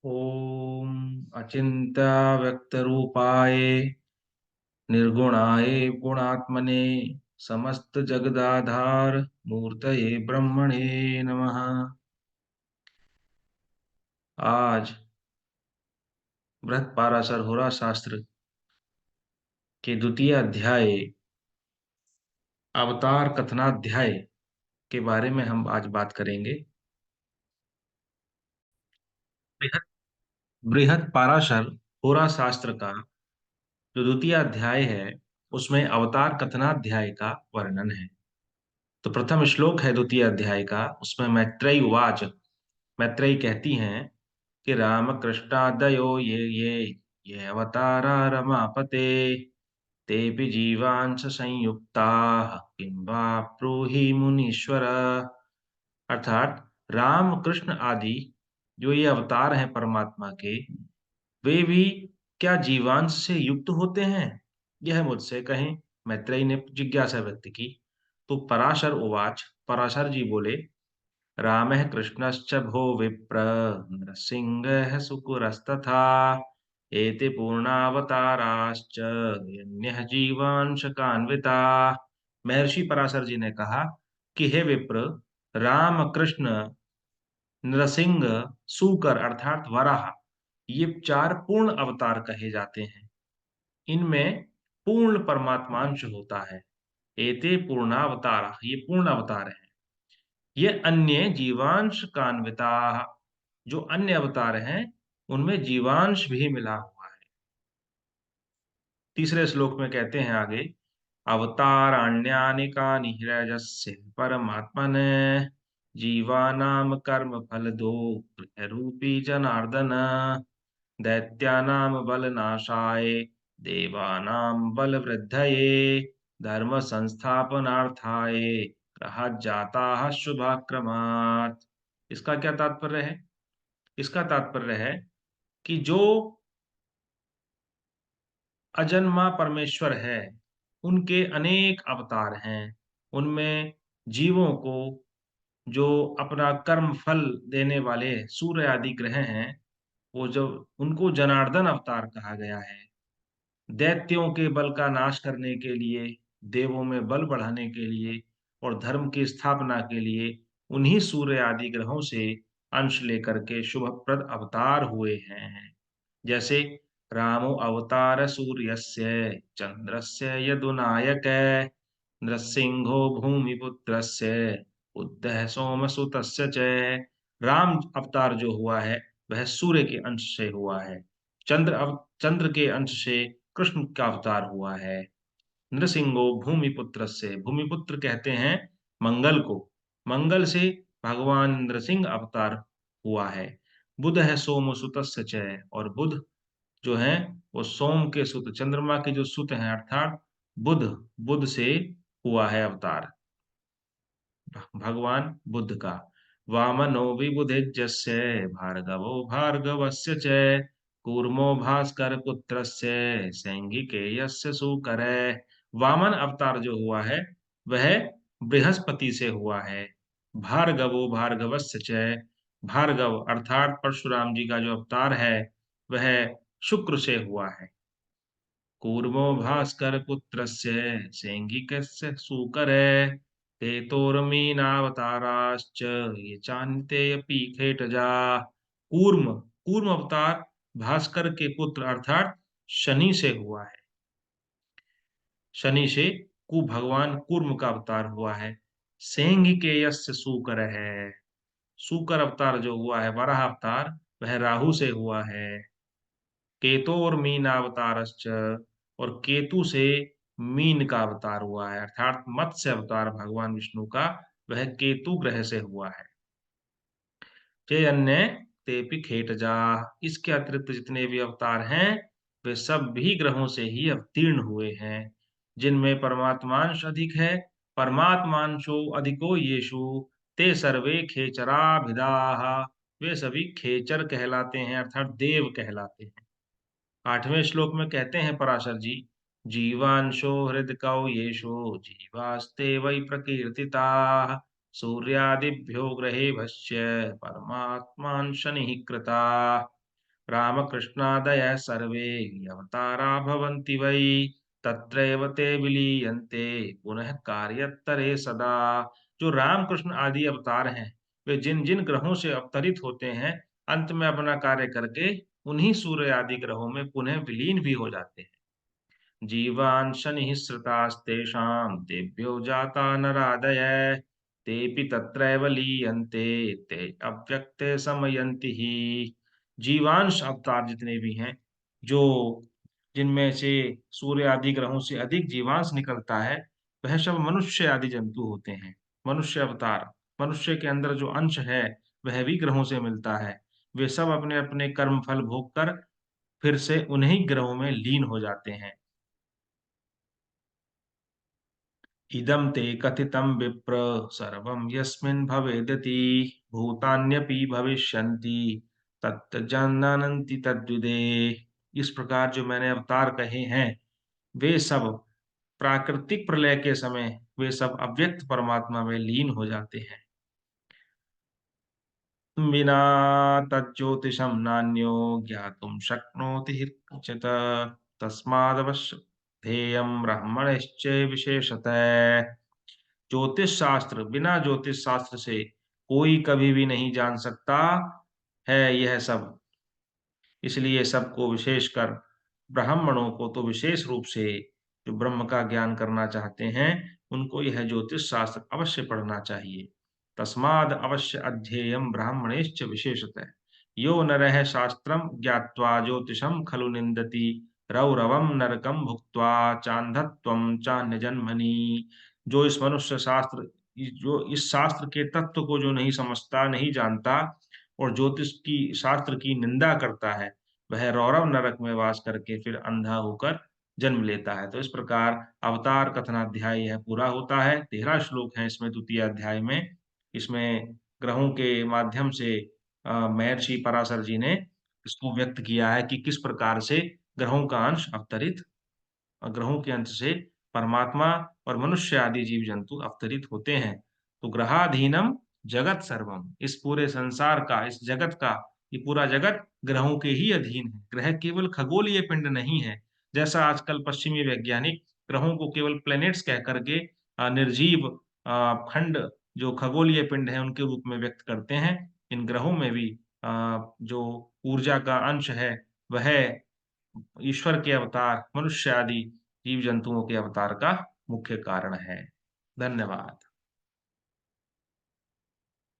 ओम अचिंत्य व्यक्त रूपाय निर्गुणाय गुणात्मने समस्त जगदाधार मूर्तये ब्रह्मणे नमः। आज बृहत पाराशर होरा शास्त्र के द्वितीय अध्याय अवतार कथनाध्याय के बारे में हम आज बात करेंगे। बृहत बृहत पाराशर होरा शास्त्र का जो द्वितीय अध्याय है उसमें अवतार कथनाध्याय का वर्णन है। तो प्रथम श्लोक है द्वितीय अध्याय का, उसमें मैत्रेयी उवाच, मैत्रेयी कहती हैं कि राम कृष्णादयो ये अवतारा रमापते तेऽपि जीवांश संयुक्ताः किं वा ब्रूहि मुनीश्वर। अर्थात राम कृष्ण आदि जो ये अवतार हैं परमात्मा के, वे भी क्या जीवांश से युक्त होते हैं, यह मुझसे कहें। मैत्रेयी ने जिज्ञासा व्यक्त की। तो पराशर उवाच, पराशर जी बोले, रामः कृष्णश्च भो विप्र नृसिंहः सुकुरस्तथा एते पूर्णावताराश्च यन्यः जीवांशकान्विता। महर्षि पराशर जी ने कहा कि हे विप्र, राम कृष्ण नृसिंह सूकर अर्थात वराह, ये चार पूर्ण अवतार कहे जाते हैं। इनमें पूर्ण परमात्मांश होता है। एते पूर्णावतारा, ये पूर्ण अवतार है। ये अन्य जीवांश कान्विता, जो अन्य अवतार हैं उनमें जीवांश भी मिला हुआ है। तीसरे श्लोक में कहते हैं आगे, अवताराण्यानि कानि ह्यजस्य परमात्मने जीवानाम कर्म फल दो रूपी जनार्दन दैत्यानाम बलनाशाय देवानाम बल वृद्धये धर्म संस्थापनार्थाय रहा जाता शुभाक्रमात्। इसका क्या तात्पर्य है? इसका तात्पर्य है कि जो अजन्मा परमेश्वर है, उनके अनेक अवतार हैं। उनमें जीवों को जो अपना कर्म फल देने वाले सूर्य आदि ग्रह हैं, वो जो उनको जनार्दन अवतार कहा गया है। दैत्यों के बल का नाश करने के लिए, देवों में बल बढ़ाने के लिए और धर्म की स्थापना के लिए उन्हीं सूर्य आदि ग्रहों से अंश लेकर के शुभप्रद अवतार हुए हैं। जैसे रामो अवतार सूर्यस्य चंद्रस्य यदुनायक नृसिंहो भूमिपुत्रस्य बुद्धः सोमसुतस्य च। राम अवतार जो हुआ है वह सूर्य के अंश से हुआ है। चंद्र के अंश से कृष्ण का अवतार हुआ है। नृसिंहो भूमिपुत्र से, भूमिपुत्र कहते हैं मंगल को, मंगल से भगवान नृसिंह अवतार हुआ है। बुध है सोम सुतस्य च, और बुध जो है वो सोम के सुत, चंद्रमा के जो सुत हैं, अर्थात बुध, बुध से हुआ है अवतार भगवान बुद्ध का। वामनो विबुधेज्यस्य भार्गवो भार्गवस्य च कूर्मो भास्कर पुत्रस्य सैंगिकेयस्य सूकरे। वामन अवतार जो हुआ है वह बृहस्पति से हुआ है। भार्गवो भार्गवस्य च, भार्गव अर्थात परशुराम जी का जो अवतार है वह शुक्र से हुआ है। कूर्मो भास्कर पुत्रस्य सैंगिकस्य सूकरे तेतोर्मीनावताराश्च ये चान्ते अपि खेटजा। कूर्म, कूर्म अवतार भास्कर के पुत्र अर्थात शनि से हुआ है। शनि से भगवान कूर्म का अवतार हुआ है। सैंगिकेयस्य सूकर है, सूकर अवतार जो हुआ है वराह अवतार, वह राहु से हुआ है। केतो और मीन अवतारश्च, और केतु से मीन का अवतार हुआ है, अर्थात मत्स्य अवतार भगवान विष्णु का वह केतु ग्रह से हुआ है। जे अन्य तेपि खेटजा, इसके अतिरिक्त जितने भी अवतार हैं वे सब भी ग्रहों से ही अवतीर्ण हुए हैं। जिनमें परमात्मांश अधिक है, परमात्मांशो अधिको येषु ते सर्वे खेचराभिदाः, वे सभी खेचर कहलाते हैं अर्थात देव कहलाते हैं। आठवें श्लोक में कहते हैं पराशर जी, जीवांशो हृदकौ येषु जीवास्ते वै प्रकीर्तिताः सूर्यादिभ्यो ग्रहेभ्यश्च परमात्मान शनिः कृता। रामकृष्णादयः सर्वे अवतारा भवन्ति वै, तत्रैव ते विलीयन्ते पुनः कार्यतरे सदा। जो रामकृष्ण आदि अवतार हैं, वे जिन जिन ग्रहों से अवतरित होते हैं, अंत में अपना कार्य करके उन्हीं सूर्य आदि ग्रहों में पुनः विलीन भी हो जाते हैं। जीवान् शनिः श्रुतास्तेषां तेभ्यो जाता नरादयः, तेऽपि तत्रैव लीयन्ते ते अव्यक्ते समयन्ति ही। जीवांश अवतार जितने भी हैं, जो जिनमें से सूर्य आदि ग्रहों से अधिक जीवांश निकलता है, वह सब मनुष्य आदि जंतु होते हैं। मनुष्य अवतार, मनुष्य के अंदर जो अंश है वह भी ग्रहों से मिलता है। वे सब अपने अपने कर्म फल भोग कर फिर से उन्हीं ग्रहों में लीन हो जाते हैं। इदं ते कथितं विप्र सर्वं यस्मिन् भवेदिति, भूतान्यपि भविष्यन्ति तत् जानन्ति तद्विदे। इस प्रकार जो मैंने अवतार कहे हैं, वे सब प्राकृतिक प्रलय के समय वे सब अव्यक्त परमात्मा में लीन हो जाते हैं। विना तज्ज्योतिषं नान्यो ज्ञातुं शक्नोति हि कश्चित्, तस्मादवश्य ध्येयं ब्राह्मणश्च विशेषतः। ज्योतिष शास्त्र, बिना ज्योतिष शास्त्र से कोई कभी भी नहीं जान सकता है यह सब। इसलिए सबको विशेषकर ब्राह्मणों को तो विशेष रूप से जो ब्रह्म का ज्ञान करना चाहते हैं, उनको यह ज्योतिष शास्त्र अवश्य पढ़ना चाहिए। तस्माद अवश्य अध्येयम ब्राह्मणेश्च विशेषतः, यो नरः शास्त्रम ज्ञात्वा ज्योतिषम खलु निंदति, रौरवम नरकम भुक्त्वा चांधत्वम चान्य जन्मनि। जो इस मनुष्य शास्त्र, जो इस शास्त्र के तत्व को जो नहीं समझता, नहीं जानता, और ज्योतिष की शास्त्र की निंदा करता है, वह रौरव नरक में वास करके फिर अंधा होकर जन्म लेता है। तो इस प्रकार अवतार कथनाध्याय यह पूरा होता है। 13 श्लोक हैं इसमें, द्वितीय अध्याय में। इसमें ग्रहों के माध्यम से महर्षि पराशर जी ने इसको व्यक्त किया है कि किस प्रकार से ग्रहों का अंश अवतरित, ग्रहों के अंश से परमात्मा और मनुष्य आदि जीव जंतु अवतरित होते हैं। तो ग्रहाधीनम जगत सर्वम, इस पूरे संसार का, इस जगत का, ये पूरा जगत ग्रहों के ही अधीन है। ग्रह केवल खगोलीय पिंड नहीं है, जैसा आजकल पश्चिमी वैज्ञानिक ग्रहों को केवल प्लैनेट्स कह करके निर्जीव खंड जो खगोलीय पिंड है उनके रूप में व्यक्त करते हैं। इन ग्रहों में भी जो ऊर्जा का अंश है, वह ईश्वर के अवतार, मनुष्य आदि जीव जंतुओं के अवतार का मुख्य कारण है। धन्यवाद।